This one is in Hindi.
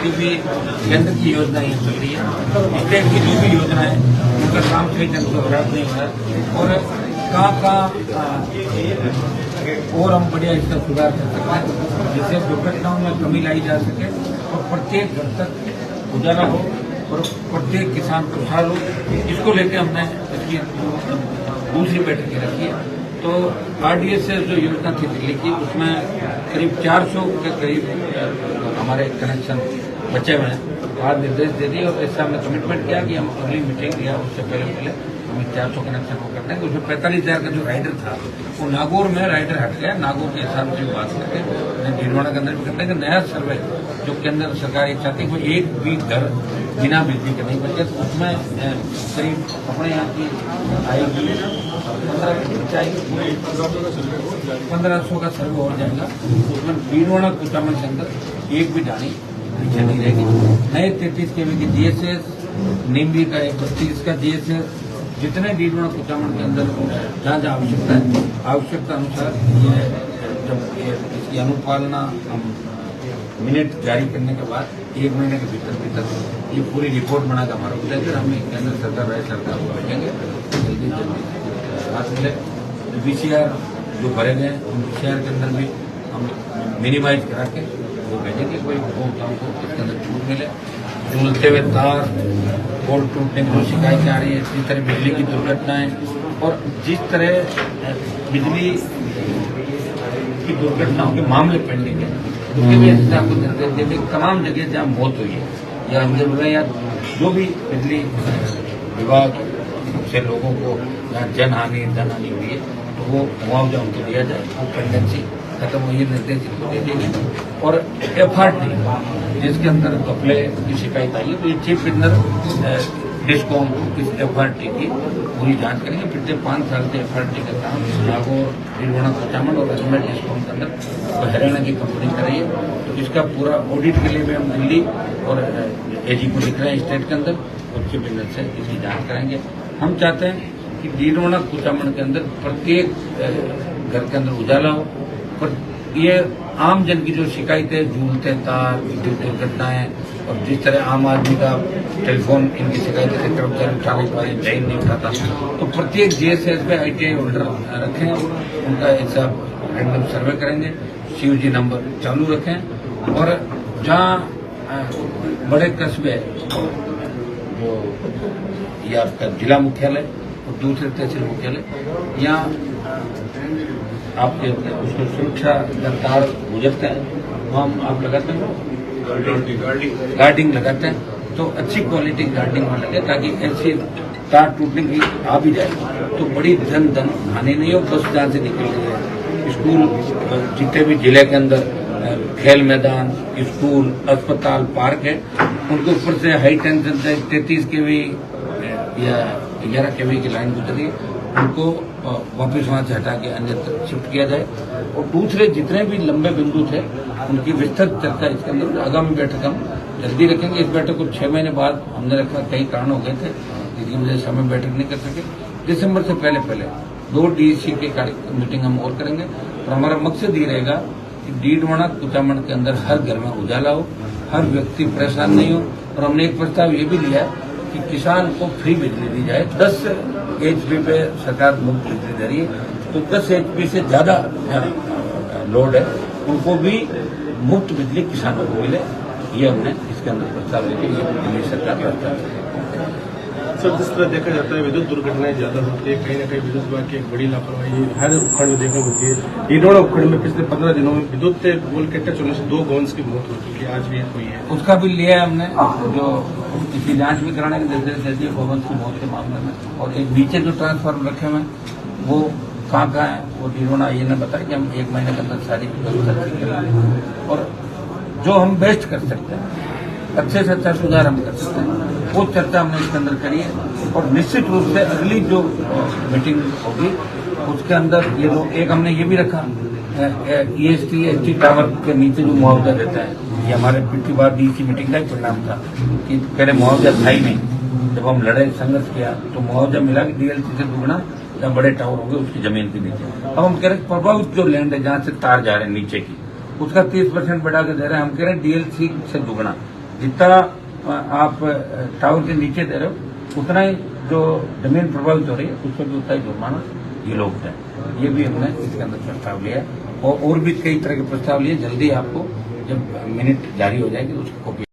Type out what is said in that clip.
जितनी भी केंद्र की योजनाएं चल रही है, स्टेट की जो भी योजना है उनका काम सही ढंग से खराब नहीं हो रहा है और कहाँ और हम बढ़िया इसका सुधार कर सकते हैं जिससे दुर्घटनाओं में कमी लाई जा सके और प्रत्येक घर तक उजाला हो और प्रत्येक किसान खुशहाल हो। इसको लेकर हमने इसकी दूसरी बैठक रखी है। तो आरडीएस से जो योजना थी दिल्ली की, उसमें करीब 400 के करीब हमारे कनेक्शन बचे हुए हैं। आज निर्देश दे दिए और ऐसा हमने कमिटमेंट किया कि हम अगली मीटिंग या उससे पहले हमें 400 कनेक्शन को करते हैं। तो उसमें 45,000 का जो राइडर था वो नागौर में राइडर हट गया। नागौर के हिसाब से बात करके भीलवाड़ा के अंदर भी करते हैं कि नया सर्वे जो केंद्र सरकार ये चाहती है वो एक भी घर बिना बिजली के नहीं बचे। तो उसमें करीब अपने यहाँ की आएगी 1500 का सर्वे हो जाएगा। उसमें भीलवाड़ा कुचामन के अंदर एक भी ढाणी पीछे नहीं रहेगी। नए 33 केवी की जीएसएस, नीमबी का 32 का जीएसएस, जितने भीलवाड़ा कुचामन के अंदर जहाँ जहाँ आवश्यकता है आवश्यकता अनुसार ये जब इसकी अनुपालना हम मिनट जारी करने के बाद 1 महीने के भीतर ये पूरी रिपोर्ट बनाकर हमारा उठाकर हम केंद्र सरकार राज्य सरकार को भेजेंगे। जल्दी रात मिले बीसीआर जो भरे गए उन बीसीआर के अंदर भी हम मिनिमाइज करा के वो भेजेंगे। कोई उपभोक्ताओं को इसके अंदर छूट मिले। झूलते हुए तार, पोल टूटने की शिकायतें आ रही है, इसी तरह बिजली की दुर्घटनाएं और जिस तरह बिजली की दुर्घटनाओं के मामले पेंडिंग है उसके भी आपको निर्देश देंगे। तमाम जगह जहाँ मौत हुई है या आंदोलन या जो भी बिजली विभाग से लोगों को जहाँ धन हानि हुई है तो वो मुआवजा उनको दिया जाए, वो पेंडेंसी खत्म हुई है, निर्देश इनको दे देंगे। और एफआरटी जिसके अंदर घपले की शिकायत आई है तो ये चीफ इंजीनियर डिस्कॉम इस एफआरटी की पूरी जांच करेंगे। पिछले 5 साल से एफआरटी का काम नागौर, भीलवाड़ा कुचामन और अजमेर डिस्कॉम के अंदर हरियाणा की कंपनी कर रही है। तो इसका पूरा ऑडिट के लिए भी हम दिल्ली और एजी को लिख रहे हैं स्टेट के अंदर और चीफ इंजीनियर से इसकी जाँच कराएंगे। हम चाहते हैं कि भीलवाड़ा कुचामन के अंदर प्रत्येक घर के अंदर उजाला हो। पर ये आम जन की जो शिकायतें, झूलते तार, विद्युत दुर्घटनाएं और जिस तरह आम आदमी का टेलीफोन इनकी शिकायतें से कर्मचारी उठा नहीं पाए, जैन नहीं उठाता, तो प्रत्येक जीएसएस में ITI होल्डर रखें, उनका एक साथ रैंडम सर्वे करेंगे, CUG नंबर चालू रखें और जहाँ बड़े कस्बे वो ये आपका जिला मुख्यालय और दूसरे तहसील मुख्यालय यहाँ आपके उसको सुरक्षा तार गुजरते हैं वहाँ आप लगाते हैं गार्डिंग लगाते हैं तो अच्छी क्वालिटी गार्डिंग में लगे ताकि ऐसी तार टूटने की आ भी जाए तो बड़ी धन हानि नहीं हो। बस जहाँ से निकल रही है स्कूल, जितने भी जिले के अंदर खेल मैदान, स्कूल, अस्पताल, पार्क है उनके ऊपर से हाई टेंशन से 33 केवी या 11 केवी की लाइन गुजरी है उनको वापस वहां से हटा के अन्यत्र शिफ्ट किया जाए। और दूसरे जितने भी लंबे बिंदु थे उनकी विस्तृत चर्चा इसके अंदर आगामी बैठक हम जल्दी रखेंगे। इस बैठक को 6 महीने बाद हमने रखा, कई कारण हो गए थे जिसकी वजह से समय बैठक नहीं कर सके। दिसंबर से पहले 2 DEC के मीटिंग हम और करेंगे और हमारा मकसद ये रहेगा कि भीलवाड़ा कुचामन के अंदर हर घर में उजाला हो, हर व्यक्ति परेशान नहीं हो। और हमने एक प्रस्ताव ये भी लिया कि किसान को फ्री बिजली दी जाए। 10 HP पे सरकार मुफ्त बिजली दे रही है तो 10 HP से ज्यादा लोड है उनको भी मुफ्त बिजली किसानों को मिले। ये हमने इसके अंदर प्रस्ताव लेके दिल्ली सरकार प्रस्ताव। सर, जिस तरह देखा जाता है विद्युत दुर्घटनाएं ज्यादा होती है, कहीं न कहीं विद्युत विभाग की एक बड़ी लापरवाही हर उपखंड में देखने को मिलती है। भीलवाड़ा उपखंड में पिछले 15 दिनों में विद्युत से वोल्टेज चलने से 2 गौंस की मौत हो चुकी है, आज भी हुई है। उसका भी लिया है हमने, जो इसकी जांच भी कराने के निर्देश दे दिए गोवंश की मौत के मामले में। और एक नीचे जो ट्रांसफार्मर रखे हुए वो कहाँ है वो भीलवाड़ा ये ने बताया कि हम 1 महीने के अंदर सारी व्यवस्था करेंगे और जो हम बेस्ट कर सकते हैं, अच्छे से अच्छा सुधार हम कर सकते हैं, वो चर्चा हमने इसके अंदर करी है। और निश्चित रूप से अगली जो मीटिंग होगी उसके अंदर ये लोग एक हमने ये भी रखा EST ST टावर के नीचे जो मुआवजा देता है, ये हमारे पिछली बार DEC मीटिंग का ही परिणाम था कि पहले मुआवजा था ही नहीं। जब हम लड़े संघर्ष किया तो मुआवजा मिला कि DLC से दुगना जहाँ बड़े टावर होंगे उसकी जमीन के नीचे। अब हम कह रहे हैं प्रभावित जो लैंड है जहाँ से तार जा रहे हैं नीचे की उसका 30% बढ़ा के दे रहे हैं। हम कह रहे हैं DLC से दुगना जितना आप टावर के नीचे दे रहे हो उतना ही जो जमीन प्रभावित हो रही है उसको भी उतना ही जुर्माना ये लोग है। ये भी हमने इसके अंदर प्रस्ताव लिया और भी कई तरह के प्रस्ताव लिए। जल्दी आपको जब मिनट जारी हो जाएगी तो उसकी कॉपी